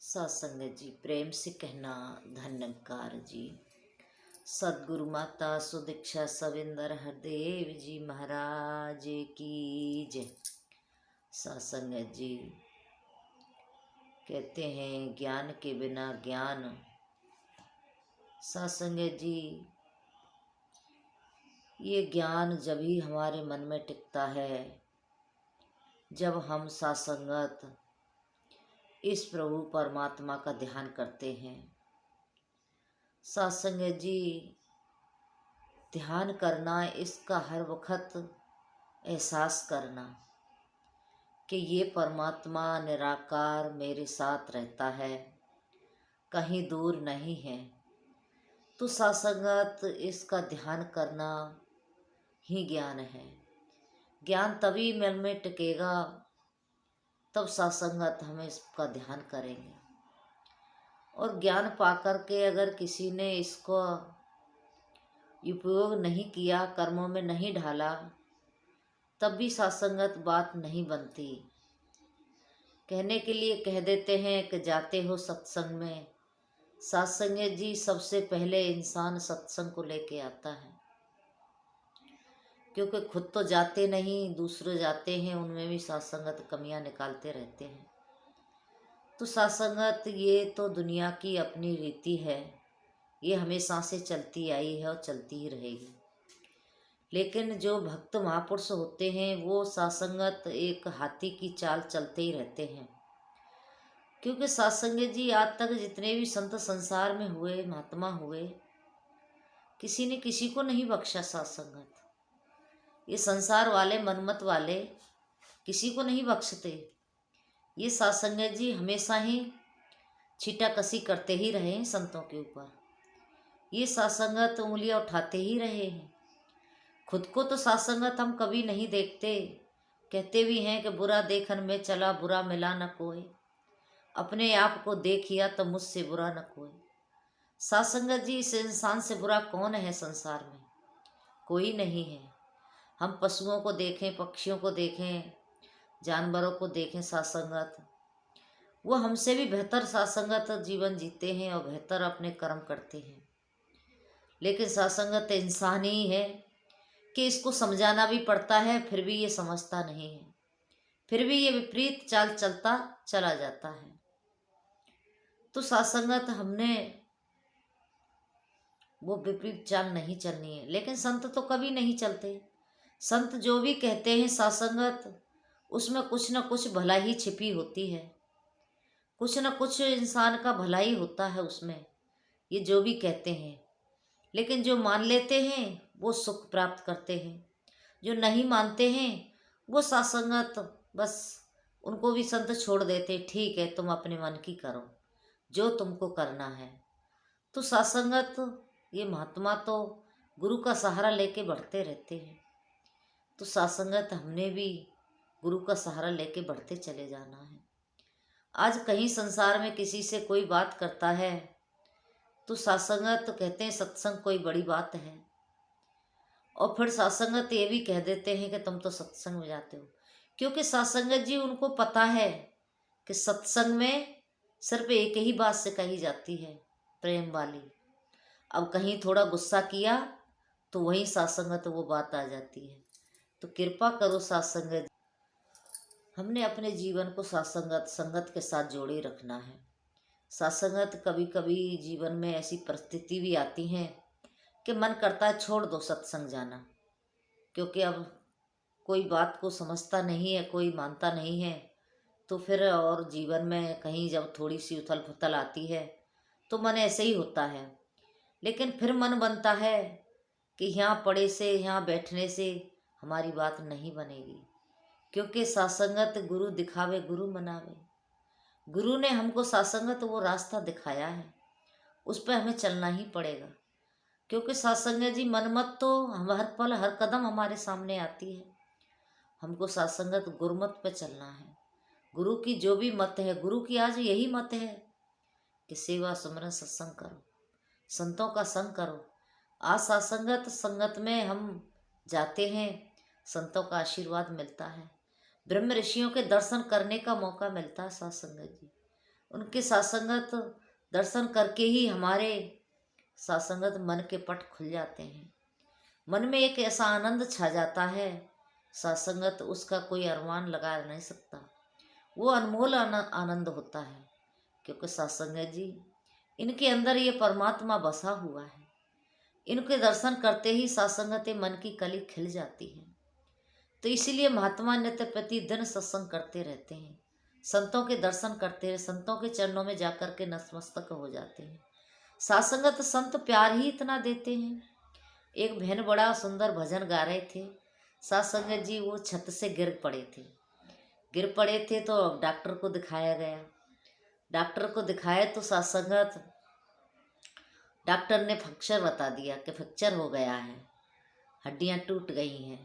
सत्संग जी, प्रेम से कहना धन्यकार जी। सदगुरु माता सुदीक्षा सविंदर हरदेव जी महाराज की जय। सत्संग जी कहते हैं ज्ञान के बिना ज्ञान। सत्संग जी ये ज्ञान जब ही हमारे मन में टिकता है जब हम सत्संगत इस प्रभु परमात्मा का ध्यान करते हैं। सत्संग जी ध्यान करना, इसका हर वक्त एहसास करना कि ये परमात्मा निराकार मेरे साथ रहता है, कहीं दूर नहीं है। तो सत्संगत इसका ध्यान करना ही ज्ञान है। ज्ञान तभी मन में टिकेगा तब सत्संगत हम इसका ध्यान करेंगे। और ज्ञान पाकर के अगर किसी ने इसको उपयोग नहीं किया, कर्मों में नहीं ढाला, तब भी सत्संगत बात नहीं बनती। कहने के लिए कह देते हैं कि जाते हो सत्संग में। सत्संग जी सबसे पहले इंसान सत्संग को लेके आता है, क्योंकि खुद तो जाते नहीं, दूसरे जाते हैं, उनमें भी सत्संगत कमियां निकालते रहते हैं। तो सत्संगत ये तो दुनिया की अपनी रीति है, ये हमेशा से चलती आई है और चलती ही रहेगी। लेकिन जो भक्त महापुरुष होते हैं वो सत्संगत एक हाथी की चाल चलते ही रहते हैं। क्योंकि सत्संग जी आज तक जितने भी संत संसार में हुए, महात्मा हुए, किसी ने किसी को नहीं बख्शा सत्संगत। ये संसार वाले, मनमत वाले किसी को नहीं बख्शते। ये सत्संग जी हमेशा ही छीटाकसी करते ही रहे हैं संतों के ऊपर। ये सत्संगत उंगलियां उठाते ही रहे हैं। खुद को तो सत्संगत हम कभी नहीं देखते। कहते भी हैं कि बुरा देखन में चला, बुरा मिला न कोई। अपने आप को देखिया तो मुझसे बुरा न कोई। सत्संगत जी इस इंसान से बुरा कौन है संसार में? कोई नहीं है। हम पशुओं को देखें, पक्षियों को देखें, जानवरों को देखें, सत्संगत वो हमसे भी बेहतर सत्संगत जीवन जीते हैं और बेहतर अपने कर्म करते हैं। लेकिन सत्संगत इंसान ही है कि इसको समझाना भी पड़ता है, फिर भी ये समझता नहीं है, फिर भी ये विपरीत चाल चलता चला जाता है। तो सत्संगत हमने वो विपरीत चाल नहीं चलनी है। लेकिन संत तो कभी नहीं चलते। संत जो भी कहते हैं सत्संगत, उसमें कुछ न कुछ भला ही छिपी होती है, कुछ न कुछ इंसान का भला ही होता है उसमें, ये जो भी कहते हैं। लेकिन जो मान लेते हैं वो सुख प्राप्त करते हैं, जो नहीं मानते हैं वो सत्संगत बस उनको भी संत छोड़ देते, ठीक है तुम अपने मन की करो जो तुमको करना है। तो सत्संगत ये महात्मा तो गुरु का सहारा लेके बढ़ते रहते हैं। तो सत्संगत हमने भी गुरु का सहारा लेके बढ़ते चले जाना है। आज कहीं संसार में किसी से कोई बात करता है तो सत्संगत तो कहते हैं सत्संग कोई बड़ी बात है, और फिर सत्संगत ये भी कह देते हैं कि तुम तो सत्संग में जाते हो। क्योंकि सत्संगत जी उनको पता है कि सत्संग में सिर्फ एक ही बात से कही जाती है, प्रेम वाली। अब कहीं थोड़ा गुस्सा किया तो वही सत्संगत वो बात आ जाती है। तो कृपा करो सत्संगत, हमने अपने जीवन को सत्संगत संगत के साथ जोड़े रखना है। सत्संगत कभी कभी जीवन में ऐसी परिस्थिति भी आती हैं कि मन करता है छोड़ दो सत्संग जाना, क्योंकि अब कोई बात को समझता नहीं है, कोई मानता नहीं है। तो फिर और जीवन में कहीं जब थोड़ी सी उथल पुथल आती है तो मन ऐसे ही होता है। लेकिन फिर मन बनता है कि यहाँ पड़े से, यहाँ बैठने से हमारी बात नहीं बनेगी, क्योंकि सत्संगत गुरु दिखावे गुरु मनावे। गुरु ने हमको सत्संगत वो रास्ता दिखाया है, उस पर हमें चलना ही पड़ेगा। क्योंकि सत्संग जी मनमत तो हम हर पल हर कदम हमारे सामने आती है। हमको सत्संगत गुरुमत पे चलना है। गुरु की जो भी मत है, गुरु की आज यही मत है कि सेवा सुमरन सत्संग करो, संतों का संग करो। आज सत्संगत संगत में हम जाते हैं, संतों का आशीर्वाद मिलता है, ब्रह्म ऋषियों के दर्शन करने का मौका मिलता है सत्संग जी। उनके सासंगत दर्शन करके ही हमारे सासंगत मन के पट खुल जाते हैं। मन में एक ऐसा आनंद छा जाता है, सासंगत उसका कोई अरमान लगा नहीं सकता। वो अनमोल आनंद होता है, क्योंकि सासंगत जी इनके अंदर ये परमात्मा बसा हुआ है। इनके दर्शन करते ही सासंगत मन की कली खिल जाती है। तो इसीलिए महात्मा नित्य प्रतिदिन सत्संग करते रहते हैं, संतों के दर्शन करते हैं, संतों के चरणों में जाकर के नतमस्तक हो जाते हैं। सासंगत संत प्यार ही इतना देते हैं। एक बहन बड़ा सुंदर भजन गा रहे थे, सासंगत जी वो छत से गिर पड़े थे तो डॉक्टर को दिखाया गया। डॉक्टर को दिखाया तो सासंगत डॉक्टर ने फ्रैक्चर बता दिया कि फ्रैक्चर हो गया है, हड्डियां टूट गई हैं।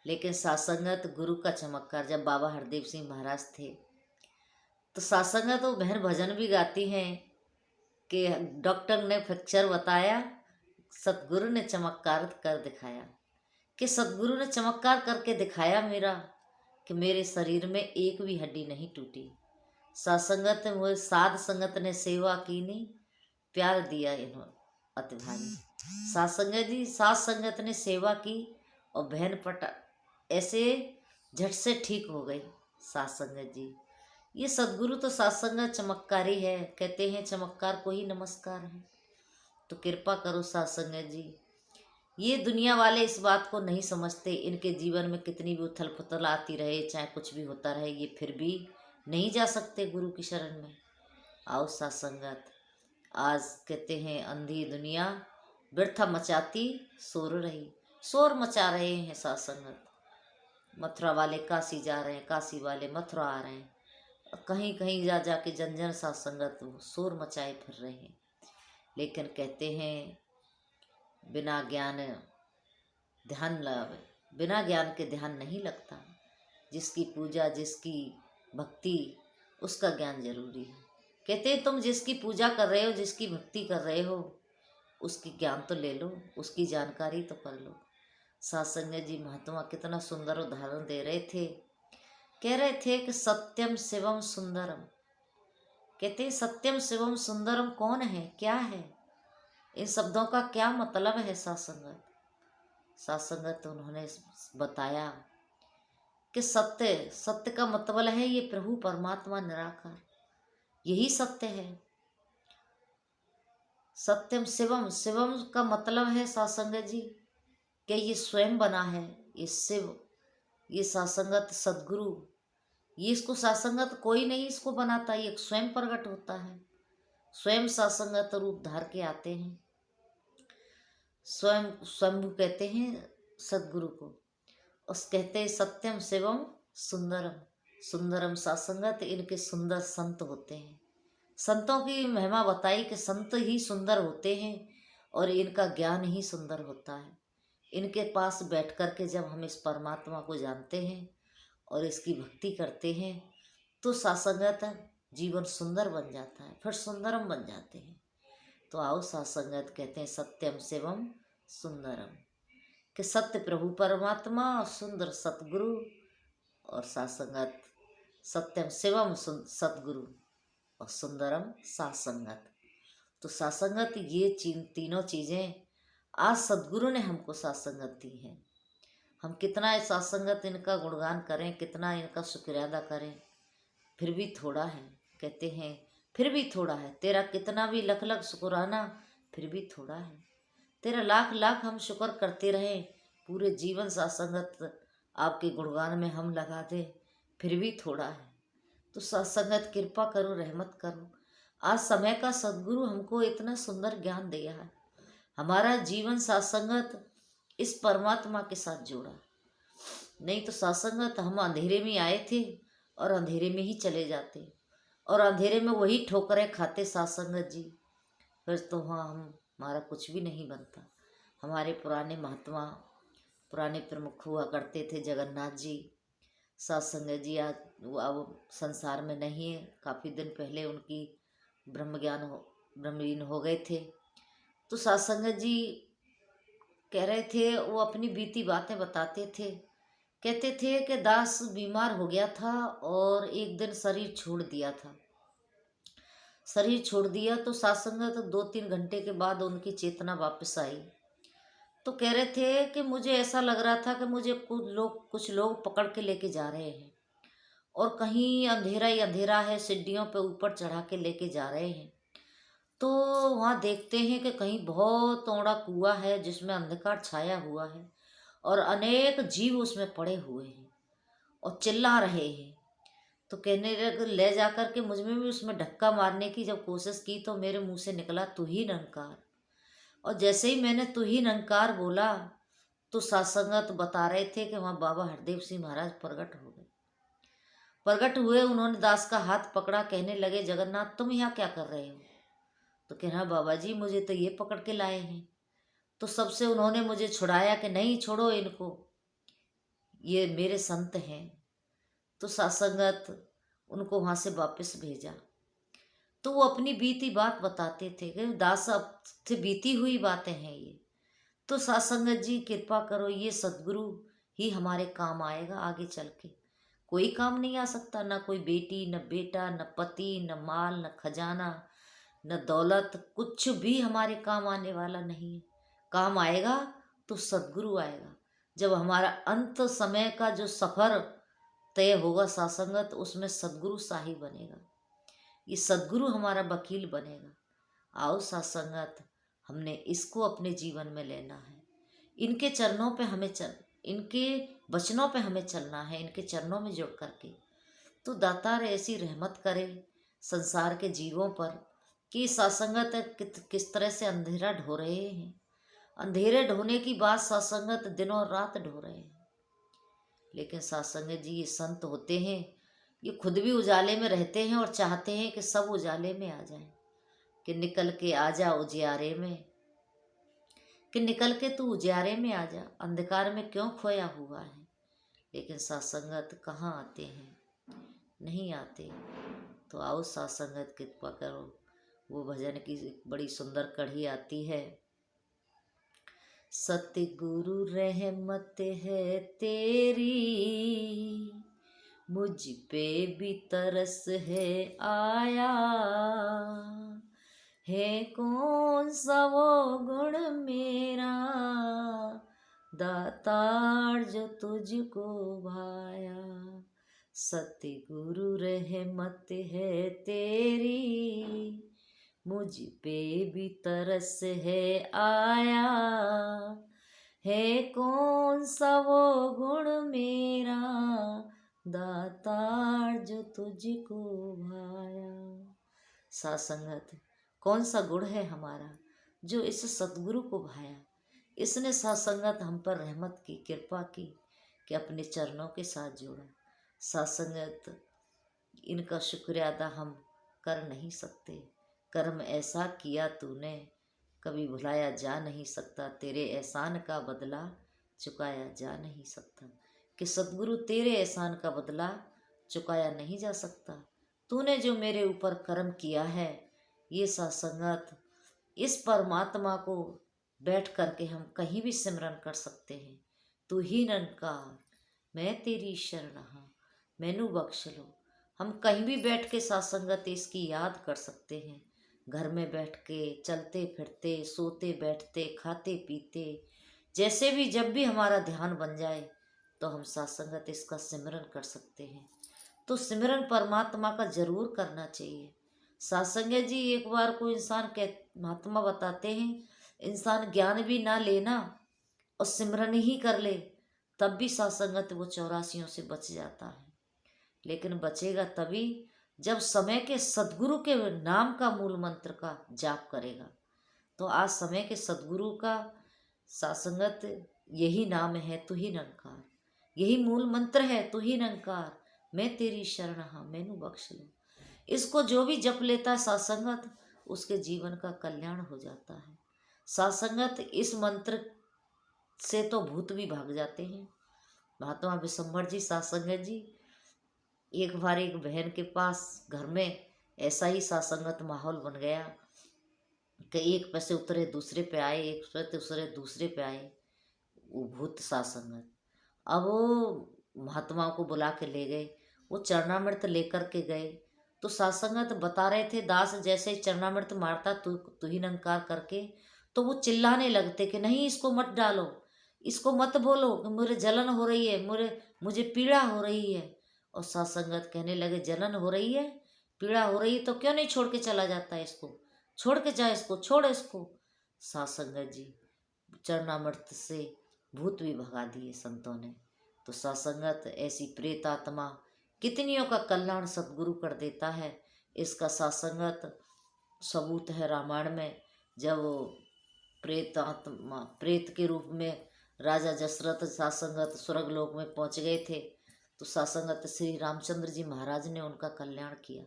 लेकिन सासंगत गुरु का चमत्कार, जब बाबा हरदेव सिंह महाराज थे तो सासंगत वो बहन भजन भी गाती हैं कि डॉक्टर ने फ्रैक्चर बताया, सतगुरु ने चमत्कार कर दिखाया। कि सतगुरु ने चमत्कार करके दिखाया मेरा कि मेरे शरीर में एक भी हड्डी नहीं टूटी। सासंगत वो साध संगत ने सेवा की नहीं, प्यार दिया इन्होंने अति भारी। सासंगत जी साध संगत ने सेवा की और बहन पटा ऐसे झट से ठीक हो गई। सासंगत जी ये सदगुरु तो सासंगत चमत्कारी है, कहते हैं चमत्कार को ही नमस्कार है। तो कृपा करो सासंगत जी, ये दुनिया वाले इस बात को नहीं समझते। इनके जीवन में कितनी भी उथल पुथल आती रहे, चाहे कुछ भी होता रहे, ये फिर भी नहीं जा सकते गुरु की शरण में। आओ सासंगत, आज कहते हैं अंधी दुनिया व्यर्थ मचाती शोर रही, शोर मचा रहे हैं सासंगत। मथुरा वाले काशी जा रहे हैं, काशी वाले मथुरा आ रहे हैं, कहीं कहीं जा जाके जन जन सासंगत शोर मचाए फिर रहे हैं। लेकिन कहते हैं बिना ज्ञान बिना ज्ञान के ध्यान नहीं लगता। जिसकी पूजा जिसकी भक्ति उसका ज्ञान जरूरी है। कहते हैं तुम जिसकी पूजा कर रहे हो, जिसकी भक्ति कर रहे हो, उसकी ज्ञान तो ले लो, उसकी जानकारी तो कर लो। सासंगत जी महात्मा कितना सुंदर उदाहरण दे रहे थे। कह रहे थे कि सत्यम शिवम सुंदरम। कहते सत्यम शिवम सुंदरम कौन है, क्या है, इन शब्दों का क्या मतलब है। सासंगत उन्होंने बताया कि सत्य का मतलब है ये प्रभु परमात्मा निराकार, यही सत्य है। सत्यम शिवम, शिवम का मतलब है सासंगत जी कि ये स्वयं बना है, ये शिव, ये सासंगत सदगुरु, ये इसको सासंगत कोई नहीं इसको बनाता, ये स्वयं प्रकट होता है। स्वयं सासंगत रूप धार के आते हैं, स्वयं स्वयंभू कहते हैं सदगुरु को। उस कहते हैं सत्यम शिवम सुंदरम, सुंदरम सासंगत इनके सुंदर संत होते हैं। संतों की महिमा बताई कि संत ही सुंदर होते हैं और इनका ज्ञान ही सुंदर होता है। इनके पास बैठ कर के जब हम इस परमात्मा को जानते हैं और इसकी भक्ति करते हैं तो सासंगत जीवन सुंदर बन जाता है, फिर सुंदरम बन जाते हैं। तो आओ सासंगत कहते हैं सत्यम शिवम सुंदरम, कि सत्य प्रभु परमात्मा, सुंदर सतगुरु, और सासंगत सत्यम शिवम सतगुरु और सुंदरम सासंगत। तो सासंगत ये तीनों चीज़ें आज सदगुरु ने हमको सासंगत दी हैं। हम कितना सासंगत इनका गुणगान करें, कितना इनका शुक्रिया अदा करें, फिर भी थोड़ा है। कहते हैं फिर भी थोड़ा है, तेरा कितना भी लख लख शुक्राना फिर भी थोड़ा है। तेरा लाख लाख हम शुक्र करते रहें, पूरे जीवन सासंगत आपके गुणगान में हम लगा दें, फिर भी थोड़ा है। तो सत्संगत कृपा करो, रहमत करो। आज समय का सदगुरु हमको इतना सुंदर ज्ञान दिया है, हमारा जीवन सत्संगत इस परमात्मा के साथ जोड़ा। नहीं तो सत्संगत हम अंधेरे में आए थे और अंधेरे में ही चले जाते और अंधेरे में वही ठोकरें खाते सत्संगत जी, फिर तो वहाँ हमारा कुछ भी नहीं बनता। हमारे पुराने महात्मा, पुराने प्रमुख हुआ करते थे जगन्नाथ जी, सत्संगत जी आज अब संसार में नहीं है। काफ़ी दिन पहले उनकी ब्रह्मलीन हो गए थे। तो सत्संगत जी कह रहे थे, वो अपनी बीती बातें बताते थे। कहते थे कि दास बीमार हो गया था और एक दिन शरीर छोड़ दिया था। शरीर छोड़ दिया तो सत्संग तो 2-3 घंटे के बाद उनकी चेतना वापस आई। तो कह रहे थे कि मुझे ऐसा लग रहा था कि मुझे कुछ लोग पकड़ के लेके जा रहे हैं और कहीं अंधेरा ही अंधेरा है, सीढ़ियों पे ऊपर चढ़ा के लेके जा रहे हैं। तो वहाँ देखते हैं कि कहीं बहुत चौड़ा कुआं है जिसमें अंधकार छाया हुआ है और अनेक जीव उसमें पड़े हुए हैं और चिल्ला रहे हैं। तो कहने लगे, ले जाकर के मुझ में भी उसमें धक्का मारने की जब कोशिश की तो मेरे मुंह से निकला, तू ही निरंकार। और जैसे ही मैंने तू ही निरंकार बोला तो सत्संगत बता रहे थे कि वहाँ बाबा हरदेव सिंह महाराज प्रकट हो गए। प्रकट हुए, उन्होंने दास का हाथ पकड़ा, कहने लगे, जगन्नाथ तुम यहाँ क्या कर रहे हो? तो कह रहा, बाबा जी मुझे तो ये पकड़ के लाए हैं। तो सबसे उन्होंने मुझे छुड़ाया कि नहीं, छोड़ो इनको, ये मेरे संत हैं। तो सत्संगत उनको वहाँ से वापस भेजा। तो वो अपनी बीती बात बताते थे कि दास अब से बीती हुई बातें हैं ये। तो सत्संगत जी कृपा करो, ये सदगुरु ही हमारे काम आएगा आगे चल के। कोई काम नहीं आ सकता, ना कोई बेटी, न बेटा, न पति, न माल, न खजाना, न दौलत, कुछ भी हमारे काम आने वाला नहीं है। काम आएगा तो सदगुरु आएगा। जब हमारा अंत समय का जो सफ़र तय होगा सत्संगत, उसमें सदगुरु शाही बनेगा, ये सदगुरु हमारा वकील बनेगा। आओ सत्संगत, हमने इसको अपने जीवन में लेना है। इनके चरणों पे हमें इनके वचनों पे हमें चलना है, इनके चरणों में जुड़ करके। तो दातार ऐसी रहमत करे संसार के जीवों पर कि सत्संगत किस तरह से अंधेरा ढो रहे हैं। अंधेरे ढोने की बात सत्संगत दिनों रात ढो रहे हैं। लेकिन सत्संगत जी ये संत होते हैं, ये खुद भी उजाले में रहते हैं और चाहते हैं कि सब उजाले में आ जाएं, कि निकल के आ जा उजियारे में, कि निकल के तू उजियारे में आ जा, अंधकार में क्यों खोया हुआ है। लेकिन सत्संगत कहाँ आते हैं, नहीं आते। तो आओ सत्संगत कृपा करो। वो भजन की बड़ी सुंदर कड़ी आती है, सतगुरु रहमत है तेरी, मुझ पे भी तरस है आया, है कौन सा वो गुण मेरा, दातार जो तुझको भाया। सतगुरु रहमत है तेरी, मुझ पे भी तरस है आया, है कौन सा वो गुण मेरा, दातार जो तुझको भाया। सत्संगत कौन सा गुण है हमारा जो इस सतगुरु को भाया। इसने सत्संगत हम पर रहमत की, कृपा की कि अपने चरणों के साथ जोड़ा। सत्संगत इनका शुक्रिया अदा हम कर नहीं सकते। कर्म ऐसा किया तूने कभी भुलाया जा नहीं सकता, तेरे एहसान का बदला चुकाया जा नहीं सकता। कि सतगुरु तेरे एहसान का बदला चुकाया नहीं जा सकता। तूने जो मेरे ऊपर कर्म किया है, ये सत्संगत इस परमात्मा को बैठ करके हम कहीं भी सिमरन कर सकते हैं। तू ही निरंकार, मैं तेरी शरण हाँ, मैनू बख्श लो। हम कहीं भी बैठ के सत्संगत इसकी याद कर सकते हैं। घर में बैठ के, चलते फिरते, सोते बैठते, खाते पीते, जैसे भी जब भी हमारा ध्यान बन जाए तो हम सत्संगत इसका सिमरन कर सकते हैं। तो सिमरन परमात्मा का जरूर करना चाहिए। सत्संगत जी एक बार को इंसान महात्मा बताते हैं, इंसान ज्ञान भी ना लेना और सिमरन ही कर ले तब भी सत्संगत वो 84 से बच जाता है। लेकिन बचेगा तभी जब समय के सदगुरु के नाम का मूल मंत्र का जाप करेगा। तो आज समय के सदगुरु का सत्संगत यही नाम है, तू ही निरंकार, यही मूल मंत्र है, तू ही निरंकार, मैं तेरी शरण हाँ, मैनू बख्श लो। इसको जो भी जप लेता है सत्संगत, उसके जीवन का कल्याण हो जाता है। सत्संगत इस मंत्र से तो भूत भी भाग जाते हैं। महात्मा विशंभर जी सत्संगत जी, एक बार एक बहन के पास घर में ऐसा ही सत्संगत माहौल बन गया कि एक पैसे उतरे दूसरे पे आए, एक पैसे उतरे दूसरे पे आए, वो भूत सत्संगत। अब वो महात्माओं को बुला के ले गए, वो चरणामृत लेकर के गए तो सत्संगत बता रहे थे, दास जैसे ही चरणामृत मारता तू ही नंकार करके, तो वो चिल्लाने लगते कि नहीं, इसको मत डालो, इसको मत बोलो कि मुझे जलन हो रही है, मुझे पीड़ा हो रही है। और सत्संगत कहने लगे, जलन हो रही है, पीड़ा हो रही है, तो क्यों नहीं छोड़ के चला जाता है, इसको छोड़ के जा, इसको छोड़ इसको। सत्संगत जी चरणामृत से भूत भी भगा दिए संतों ने। तो सत्संगत ऐसी प्रेत आत्मा कितनियों का कल्याण सदगुरु कर देता है। इसका सत्संगत सबूत है रामायण में, जब वो प्रेत आत्मा प्रेत के रूप में राजा दशरथ सत्संगत स्वर्ग लोक में पहुंच गए थे, तो सत्संगत श्री रामचंद्र जी महाराज ने उनका कल्याण किया।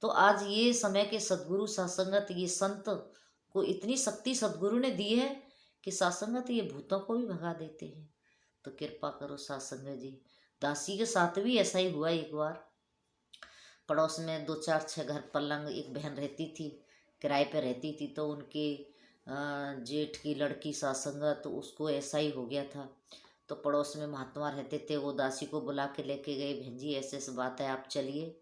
तो आज ये समय के सदगुरु सत्संगत, ये संत को इतनी शक्ति सदगुरु ने दी है कि सत्संगत ये भूतों को भी भगा देते हैं। तो कृपा करो सत्संगत जी। दासी के साथ भी ऐसा ही हुआ। एक बार पड़ोस में 2 4 6 घर पल्लंग एक बहन रहती थी, किराए पे रहती थी। तो उनके जेठ की लड़की सत्संगत, तो उसको ऐसा ही हो गया था। तो पड़ोस में महात्मा रहते थे, वो दासी को बुला के लेके गए, बहन जी ऐसे ऐसे बात है, आप चलिए।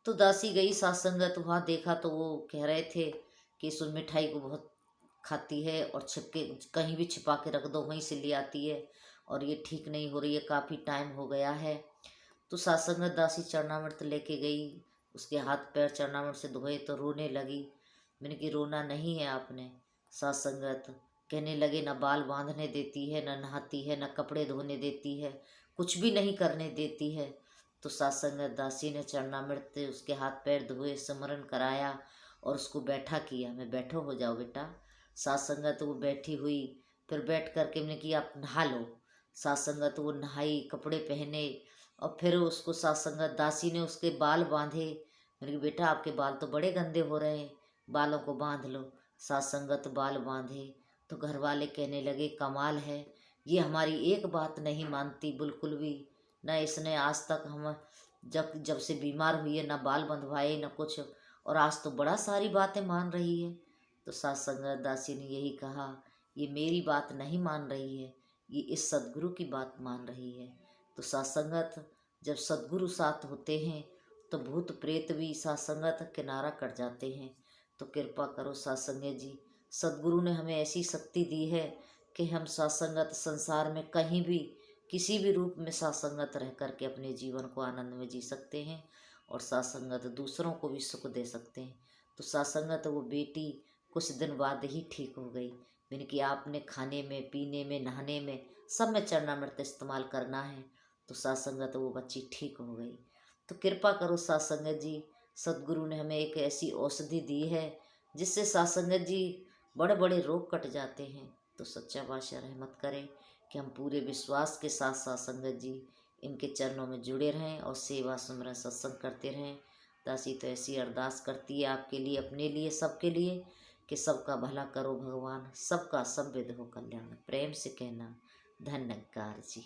तो दासी गई सत्संगत, वहाँ देखा तो वो कह रहे थे कि इस मिठाई को बहुत खाती है और छिपके कहीं भी छिपा के रख दो, वहीं से ले आती है, और ये ठीक नहीं हो रही है, काफ़ी टाइम हो गया है। तो सत्संगत दासी चरणामृत लेके गई, उसके हाथ पैर चरणामृत से धोए तो रोने लगी। मैंने कि रोना नहीं है आपने। सत्संगत कहने लगे, न बाल बांधने देती है, न नहाती है, न कपड़े धोने देती है, कुछ भी नहीं करने देती है। तो सत्संगत दासी ने चरणामृत उसके हाथ पैर धोए, स्मरण कराया और उसको बैठा किया, मैं बैठो, हो जाओ बेटा। सत्संगत वो बैठी हुई, फिर बैठ करके मैंने कि आप नहा लो। सत्संगत वो नहाई, कपड़े पहने, और फिर उसको सत्संगत दासी ने उसके बाल बांधे। मैंने कहा बेटा आपके बाल तो बड़े गंदे हो रहे हैं, बालों को बांध लो। सत्संगत बाल बांधे तो घर वाले कहने लगे, कमाल है, ये हमारी एक बात नहीं मानती बिल्कुल भी। न इसने आज तक हम जब जब से बीमार हुई है, न बाल बंधवाए न कुछ, और आज तो बड़ा सारी बातें मान रही है। तो सत्संगत दासी ने यही कहा, ये मेरी बात नहीं मान रही है, ये इस सदगुरु की बात मान रही है। तो सत्संगत जब सदगुरु साथ होते हैं तो भूत प्रेत भी सत्संगत किनारा कर जाते हैं। तो कृपा करो सत्संगत जी, सदगुरु ने हमें ऐसी शक्ति दी है कि हम सत्संगत संसार में कहीं भी किसी भी रूप में सत्संगत रह करके अपने जीवन को आनंद में जी सकते हैं, और सत्संगत दूसरों को भी सुख दे सकते हैं। तो सत्संगत वो बेटी कुछ दिन बाद ही ठीक हो गई। मैंने कि आपने खाने में, पीने में, नहाने में सब में चरणामृत इस्तेमाल करना है। तो सत्संगत वो बच्ची ठीक हो गई। तो कृपा करो सत्संगत जी, सदगुरु ने हमें एक ऐसी औषधि दी है जिससे सत्संगत जी बड़े बड़े रोग कट जाते हैं। तो सच्चा बादशाह रहमत करे कि हम पूरे विश्वास के साथ सत्संगत जी इनके चरणों में जुड़े रहें और सेवा सुमरन सत्संग करते रहें। दासी तो ऐसी अरदास करती है आपके लिए, अपने लिए, सबके लिए, कि सबका भला करो भगवान, सबका सब विध हो कल्याण। प्रेम से कहना, धन्यकार जी।